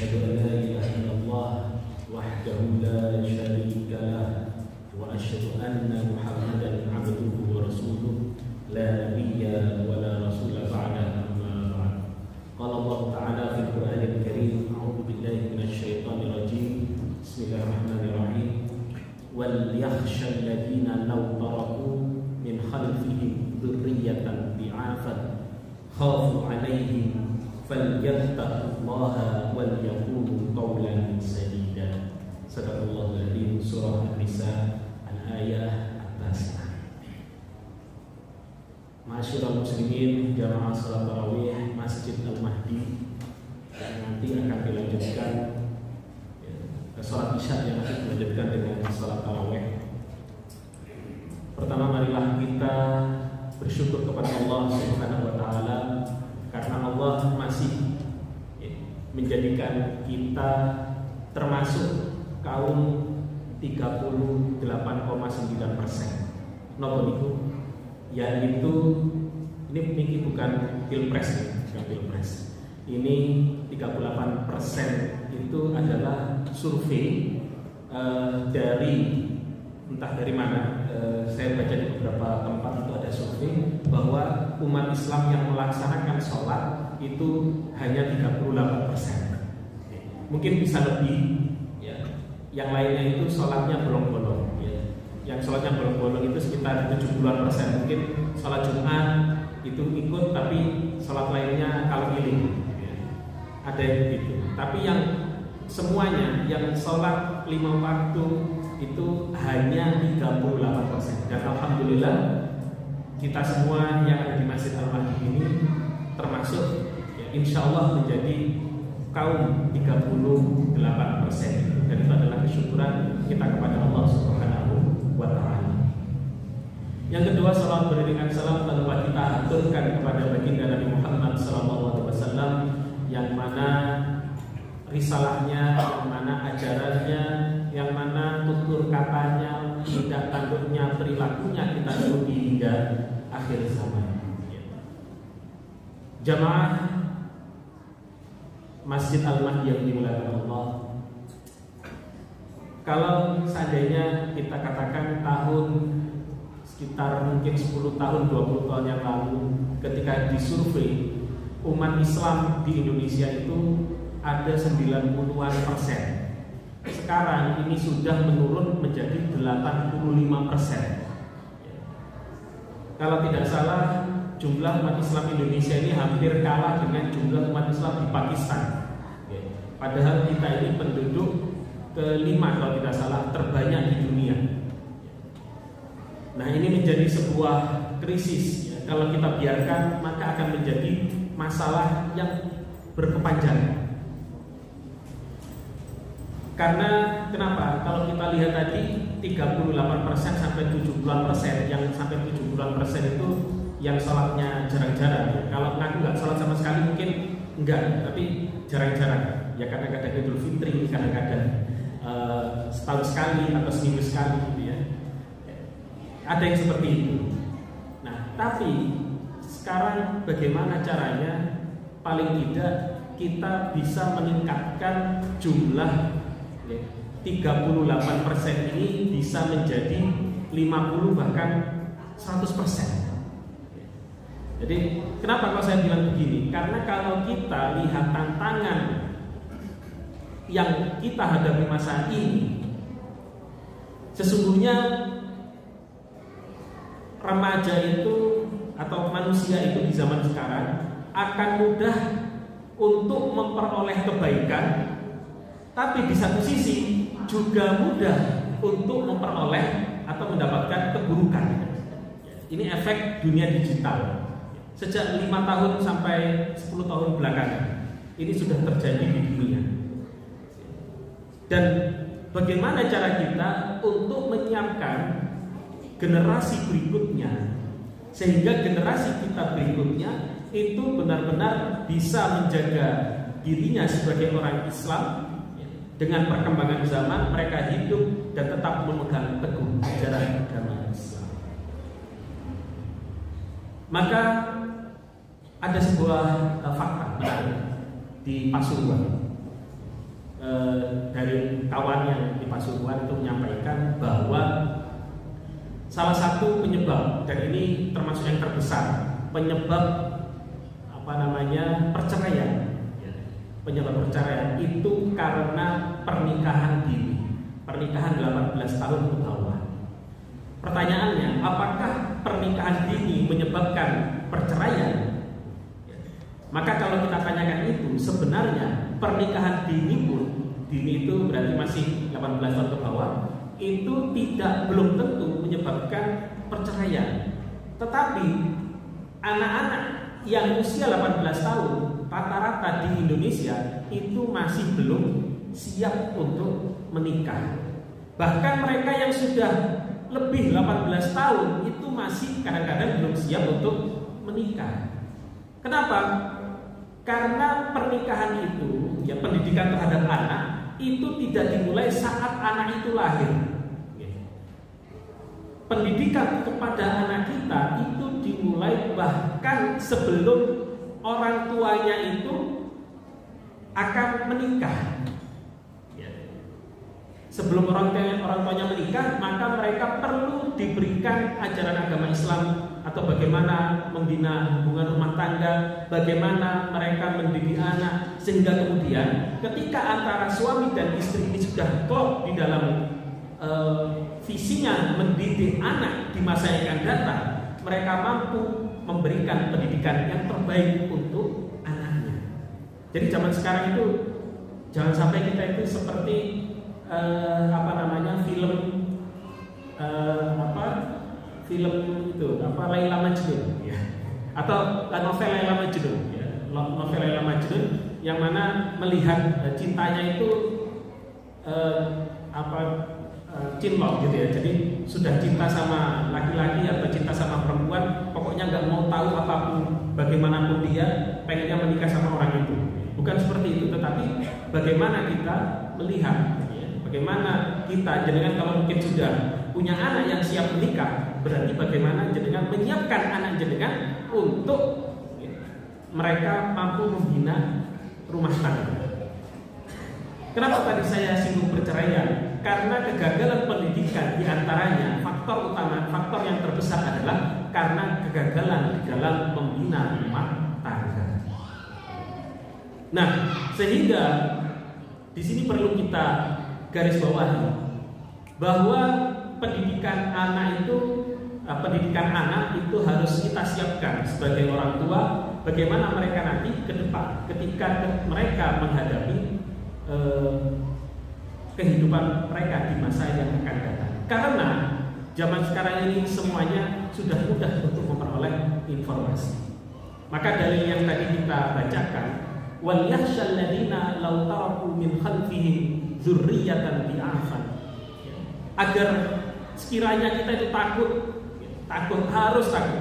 أشهد أن لا إله إلا الله وحده لا شريك له وأشهد أن محمدا عبده ورسوله لا نبي ولا رسول بعده أما بعد. قال الله تعالى في القرآن الكريم: أعوذ بالله من الشيطان الرجيم. بسم الله الرحمن الرحيم. وليخشى الذين لو تركوا من خلفهم ذرية ضعافا خافوا عليهم فليتقوا الله وليقولوا قولا سديدا. Sadaqallahul Adzim. Surah An-Nisa al-ayah at-tasi'ah. Ma'asyiral muslimin, jamaah salat tarawih Masjid Al-Mahdi yang nanti akan dilanjutkan salat isya, yang nanti dilanjutkan dengan salat tarawih. Pertama, marilah kita bersyukur kepada Allah Subhanahu wa taala karena Allah masih menjadikan kita termasuk kaum 38,9%. Nopo niku, yaitu ini bukan pilpres ya, bukan pilpres. Ini 38% itu adalah survei dari entah dari mana. Saya baca di beberapa tempat itu ada survei bahwa umat Islam yang melaksanakan sholat itu hanya 38%. Mungkin bisa lebih, ya. Yang lainnya itu sholatnya bolong-bolong, ya. Yang sholatnya bolong-bolong itu sekitar 70%. Mungkin sholat Jumat itu ikut, tapi sholat lainnya kalau pilih, ya. Ada yang begitu. Tapi yang semuanya yang sholat 5 waktu itu hanya 38%. Dan alhamdulillah kita semua yang ada di Masjid Al-Mahdi ini termasuk, ya, insya Allah menjadi kaum 38%. Dan itu adalah kesyukuran kita kepada Allah Subhanahu wa ta'ala. Yang kedua, salam beriringan salam tanpa kita aturkan kepada baginda Nabi Muhammad SAW, yang mana risalahnya, yang mana ajarannya, yang mana tutur katanya, tindak tanduknya, perilakunya kita ikuti hingga akhir zaman. Jamaah Masjid Al-Mahdi yang dimuliakan Allah, kalau seandainya kita katakan tahun sekitar mungkin 10 tahun, 20 tahun yang lalu, ketika disurvei umat Islam di Indonesia itu ada 90-an%. Sekarang ini sudah menurun menjadi 85%. Kalau tidak salah, jumlah umat Islam Indonesia ini hampir kalah dengan jumlah umat Islam di Pakistan. Padahal kita ini penduduk kelima kalau tidak salah terbanyak di dunia. Nah, ini menjadi sebuah krisis, ya. Kalau kita biarkan, maka akan menjadi masalah yang berkepanjangan. Karena kenapa? Kalau kita lihat tadi 38% sampai 70%, yang sampai 70% itu yang sholatnya jarang-jarang. Kalau ngaku nggak sholat sama sekali mungkin enggak, tapi jarang-jarang. Ya kadang-kadang Idul Fitri, kadang-kadang setahun sekali atau seminggu sekali, gitu ya. Ada yang seperti itu. Nah, tapi sekarang bagaimana caranya paling tidak kita bisa meningkatkan jumlah 38% ini bisa menjadi 50 bahkan 100%. Jadi kenapa kalau saya bilang begini? Karena kalau kita lihat tantangan yang kita hadapi masa ini, sesungguhnya remaja itu atau manusia itu di zaman sekarang akan mudah untuk memperoleh kebaikan, tapi di satu sisi juga mudah untuk memperoleh atau mendapatkan keburukan. Ini efek dunia digital. Sejak 5 tahun sampai 10 tahun belakangan ini sudah terjadi di dunia. Dan bagaimana cara kita untuk menyiapkan generasi berikutnya, sehingga generasi kita berikutnya itu benar-benar bisa menjaga dirinya sebagai orang Islam. Dengan perkembangan zaman, mereka hidup dan tetap memegang teguh ajaran agama Islam. Maka ada sebuah fakta menarik di Pasuruan. dari kawan yang di Pasuruan itu menyampaikan bahwa salah satu penyebab, dan ini termasuk yang terbesar, penyebab perceraian. Penyebab perceraian itu karena pernikahan dini, pernikahan 18 tahun ke bawah. Pertanyaannya, apakah pernikahan dini menyebabkan perceraian? Maka kalau kita tanyakan itu, sebenarnya pernikahan dini pun, dini itu berarti masih 18 tahun ke bawah, itu belum tentu menyebabkan perceraian. Tetapi anak-anak yang usia 18 tahun rata-rata di Indonesia itu masih belum siap untuk menikah. Bahkan mereka yang sudah lebih 18 tahun itu masih kadang-kadang belum siap untuk menikah. Kenapa? Karena pernikahan itu, ya, pendidikan terhadap anak itu tidak dimulai saat anak itu lahir. Pendidikan kepada anak kita itu dimulai bahkan sebelum orang tuanya itu akan menikah. Sebelum orang tuanya menikah, maka mereka perlu diberikan ajaran agama Islam, atau bagaimana membina hubungan rumah tangga, bagaimana mereka mendidik anak, sehingga kemudian ketika antara suami dan istri ini sudah klop di dalam visinya mendidik anak di masa yang akan datang, mereka mampu memberikan pendidikan yang terbaik untuk anaknya. Jadi zaman sekarang itu jangan sampai kita itu seperti film itu Laila Majnun, ya, atau novel Laila Majnun, ya, novel Laila Majnun yang mana melihat cintanya itu cinlok gitu ya. Jadi sudah cinta sama laki-laki atau cinta sama perempuan, pokoknya nggak mau tahu apapun, bagaimanapun dia, pengennya menikah sama orang itu. Bukan seperti itu, tetapi bagaimana kita melihat, ya, bagaimana kita jenengan kalau mungkin sudah punya anak yang siap menikah, berarti bagaimana jenengan menyiapkan anak jenengan untuk, ya, mereka mampu membina rumah tangga. Kenapa tadi saya singgung perceraian? Karena kegagalan pendidikan diantaranya faktor utama, faktor yang terbesar adalah karena kegagalan di dalam membina rumah tangga. Nah, sehingga di sini perlu kita garis bawahi bahwa pendidikan anak itu harus kita siapkan sebagai orang tua. Bagaimana mereka nanti ke depan ketika mereka menghadapi kehidupan mereka di masa yang akan datang. Karena zaman sekarang ini semuanya sudah mudah untuk memperoleh informasi. Maka dari yang tadi kita bacakan, wal yakhshal ladina law taraku min khalfihim dzurriyyatan bi'afan, agar sekiranya kita itu harus takut.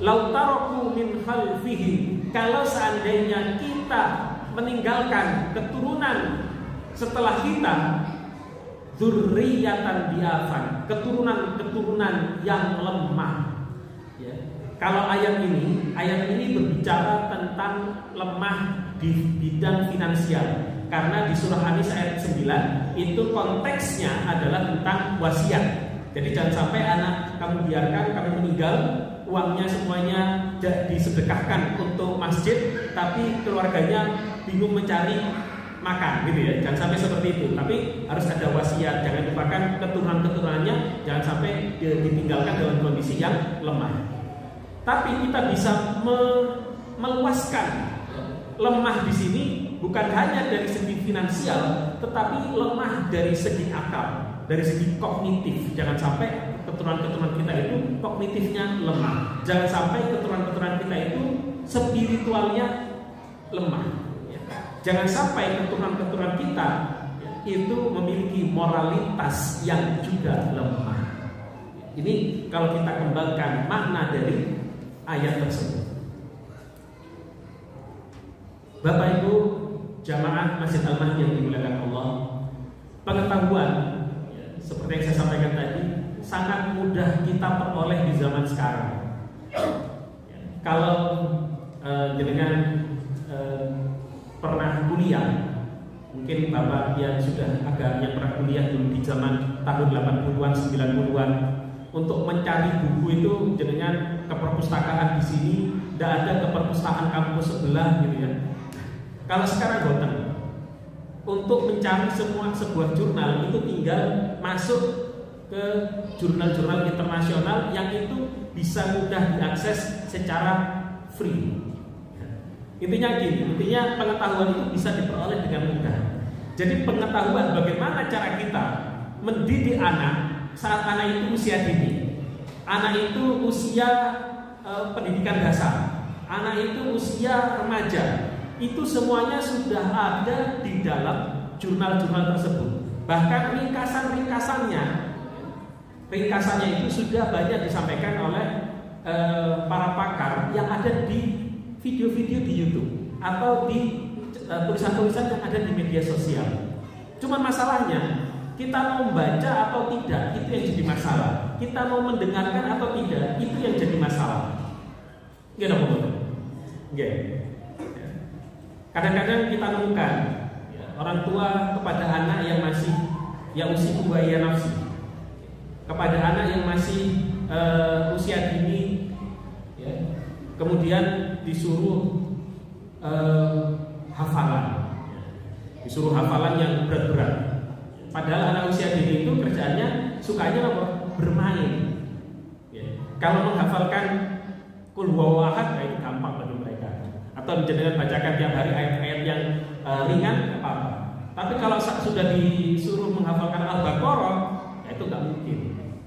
Law taraku min khalfihim, kalau seandainya kita meninggalkan keturunan setelah kita, dzurriyyatan bi'afan, keturunan yang lemah. Ya. Kalau ayat ini berbicara tentang lemah di bidang finansial. Karena di surah An-Nisa ayat 9 itu konteksnya adalah tentang wasiat. Jadi jangan sampai anak kamu biarkan, kamu meninggal, uangnya semuanya disedekahkan untuk masjid, tapi keluarganya bingung mencari makan, gitu ya. Jangan sampai seperti itu. Tapi harus ada wasiat. Jangan lupakan keturunan-keturunannya, jangan sampai ditinggalkan dalam kondisi yang lemah. Tapi kita bisa meluaskan lemah di sini bukan hanya dari segi finansial, tetapi lemah dari segi akal, dari segi kognitif. Jangan sampai keturunan-keturunan kita itu kognitifnya lemah. Jangan sampai keturunan-keturunan kita itu spiritualnya lemah. Jangan sampai keturunan-keturunan kita itu memiliki moralitas yang juga lemah. Ini kalau kita kembangkan makna dari ayat tersebut. Bapak Ibu jamaah Masjid Al-Mahdi yang dimuliakan Allah, pengetahuan seperti yang saya sampaikan tadi sangat mudah kita peroleh di zaman sekarang. Kalau jenengan pernah kuliah Mungkin Bapak yang sudah agaknya pernah kuliah dulu di zaman tahun 80-an, 90-an, untuk mencari buku itu dengan ke perpustakaan di sini, tidak ada ke perpustakaan kampus sebelah gitu ya. Kalau sekarang boten, untuk mencari sebuah jurnal itu tinggal masuk ke jurnal-jurnal internasional yang itu bisa mudah diakses secara free. Intinya pengetahuan itu bisa diperoleh dengan mudah. Jadi pengetahuan bagaimana cara kita mendidik anak saat anak itu usia dini, anak itu usia pendidikan dasar, anak itu usia remaja, itu semuanya sudah ada di dalam jurnal-jurnal tersebut. Bahkan ringkasannya itu sudah banyak disampaikan oleh para pakar yang ada di video-video di YouTube atau di tulisan-tulisan yang ada di media sosial. Cuma masalahnya kita mau baca atau tidak, itu yang jadi masalah. Kita mau mendengarkan atau tidak, itu yang jadi masalah. Gitu betul. Kadang-kadang kita nemukan orang tua kepada anak yang masih usia buaya nafsi, kepada anak yang masih usia dini, kemudian disuruh hafalan yang berat-berat. Padahal anak usia dini itu kerjaannya sukanya apa? Bermain. Kalau menghafalkan Qul huwallahu ahad, itu gampang bagi mereka. Atau jenengan bacakan tiap hari ayat-ayat yang ringan, apa-apa. Tapi kalau sudah disuruh menghafalkan Al-Baqarah, itu nggak mungkin.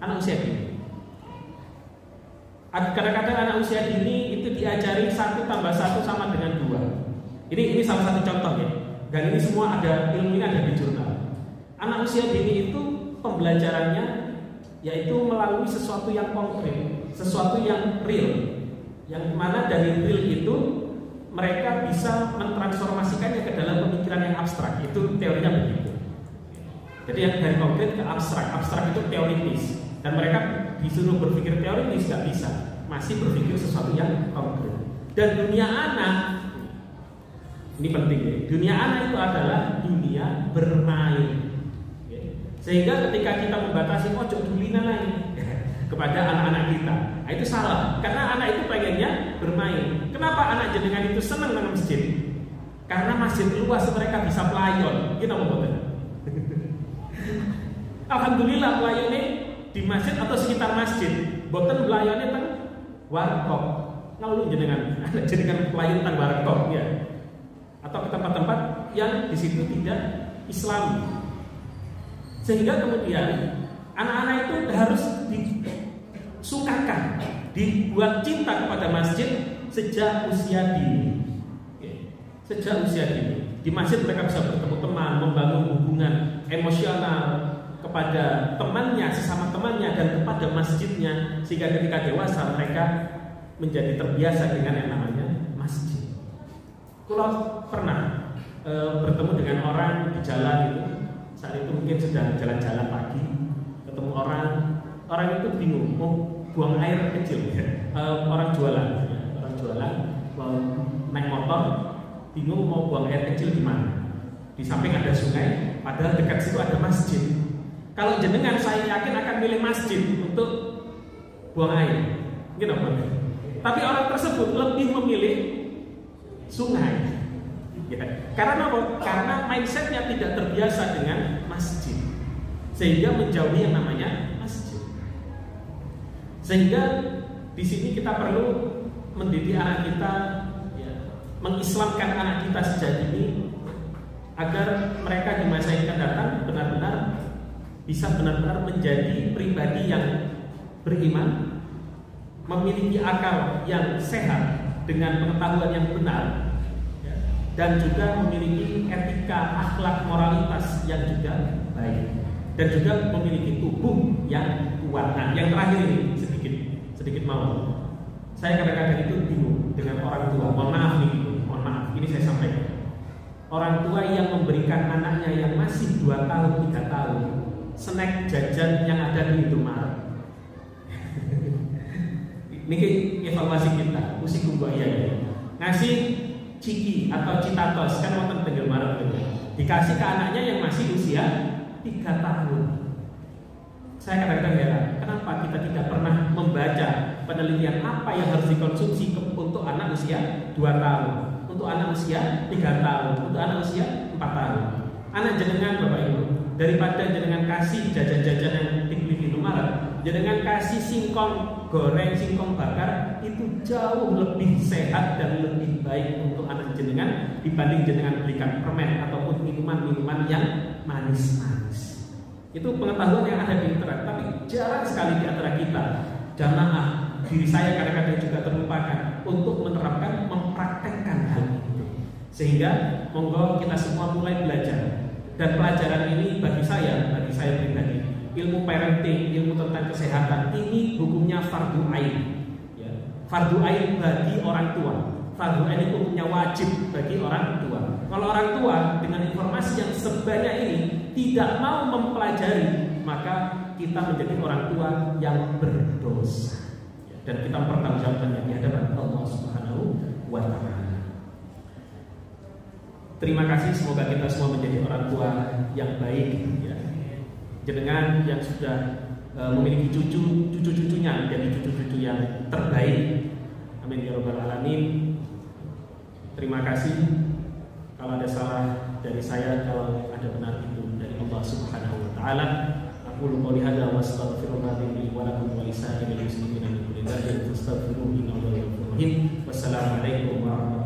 Anak usia dini. Kadang-kadang anak usia dini itu diajari 1 + 1 sama dengan 2. Ini salah satu contoh ya. Dan ini semua ada ilmunya, ada di jurnal. Anak usia dini itu pembelajarannya yaitu melalui sesuatu yang konkret, sesuatu yang real. Yang mana dari real itu mereka bisa mentransformasikannya ke dalam pemikiran yang abstrak. Itu teorinya begitu. Jadi yang dari konkret ke abstrak itu teoritis. Dan mereka disuruh berpikir teoritis nggak bisa, masih berpikir sesuatu yang konkret. Dan dunia anak ini penting ya. Dunia anak itu adalah dunia bermain. Sehingga ketika kita membatasi ojo dulinan lagi kepada anak-anak kita, nah itu salah. Karena anak itu pengennya bermain. Kenapa anak jenengan itu senang dengan masjid? Karena masjid luas, mereka bisa pelayon. Gitu betul. Alhamdulillah pelayonnya di masjid atau sekitar masjid. Boten pelayonnya teng warkop. Ngalu jenengan pelayan teng warkop ya. Atau ke tempat-tempat yang di situ tidak Islami. Sehingga kemudian anak-anak itu harus disukakan, dibuat cinta kepada masjid sejak usia dini. Sejak usia dini. Di masjid mereka bisa bertemu teman, membangun hubungan emosional kepada temannya, sesama temannya, dan kepada masjidnya. Sehingga ketika dewasa mereka menjadi terbiasa dengan yang namanya masjid. Kalau pernah bertemu dengan orang di jalan itu, saat itu mungkin sedang jalan-jalan pagi, ketemu orang itu bingung mau buang air kecil ya. Orang jualan mau naik motor, bingung mau buang air kecil di mana. Di samping ada sungai, padahal dekat situ ada masjid. Kalau jenengan, saya yakin akan milih masjid untuk buang air, gitu kan? Tapi orang tersebut lebih memilih sungai. Ya. Karena apa? Karena mindsetnya tidak terbiasa dengan masjid, sehingga menjauhi yang namanya masjid. Sehingga di sini kita perlu mendidik anak kita, ya, mengislamkan anak kita sejak dini, agar mereka di masa yang akan datang benar-benar bisa benar-benar menjadi pribadi yang beriman, memiliki akal yang sehat dengan pengetahuan yang benar, dan juga memiliki etika, akhlak, moralitas yang juga baik, dan juga memiliki tubuh yang kuat. Nah, yang terakhir ini sedikit mau. Saya kadang-kadang itu bingung dengan orang tua. Mohon maaf, ini saya sampaikan. Orang tua yang memberikan anaknya yang masih 2 tahun, 3 tahun snack jajan yang ada di Indomaret. Ini evaluasi kita, musik buaya ya. Ngasih ciki atau citatos kan wonten tengger Maret. dikasih ke anaknya yang masih usia 3 tahun. Saya kadang-kadang heran, kenapa kita tidak pernah membaca penelitian apa yang harus dikonsumsi untuk anak usia 2 tahun, untuk anak usia 3 tahun, untuk anak usia 4 tahun. Anak jenengan Bapak Ibu, daripada jenengan kasih jajan-jajan yang dibeli di Indomaret, jenengan kasih singkong goreng, singkong bakar, itu jauh lebih sehat dan lebih baik untuk anak jenengan dibanding jenengan belikan permen ataupun minuman-minuman yang manis-manis. Itu pengetahuan yang ada di internet, tapi jarang sekali di antara kita jamaah, diri saya kadang-kadang juga terlupakan untuk menerapkan, mempraktekkan hal itu. Sehingga monggo kita semua mulai belajar. Dan pelajaran ini bagi saya pribadi, ilmu parenting, ilmu tentang kesehatan ini hukumnya fardu ain. Ya. Fardu ain bagi orang tua. Fardu ain itu hukumnya wajib bagi orang tua. Kalau orang tua dengan informasi yang sebanyak ini tidak mau mempelajari, maka kita menjadi orang tua yang berdosa. Ya. Dan kita mempertanggungjawabkannya di hadapan Allah Subhanahu wa Ta'ala. Terima kasih, semoga kita semua menjadi orang tua yang baik, ya. Jenengan yang sudah memiliki cucu-cucunya menjadi cucu-cucu yang terbaik. Amin ya rabbal alamin. Terima kasih. Kalau ada salah dari saya, kalau ada benar itu dari Allah Subhanahu wa Ta'ala. Aku qouli hadza wa astaghfirullah li wa lakum wa lisa'iril muslimin min kulli dhanbin fastaghfiruhu innahu ghafurur rahim. Wassalamualaikum warahmatullahi wabarakatuh.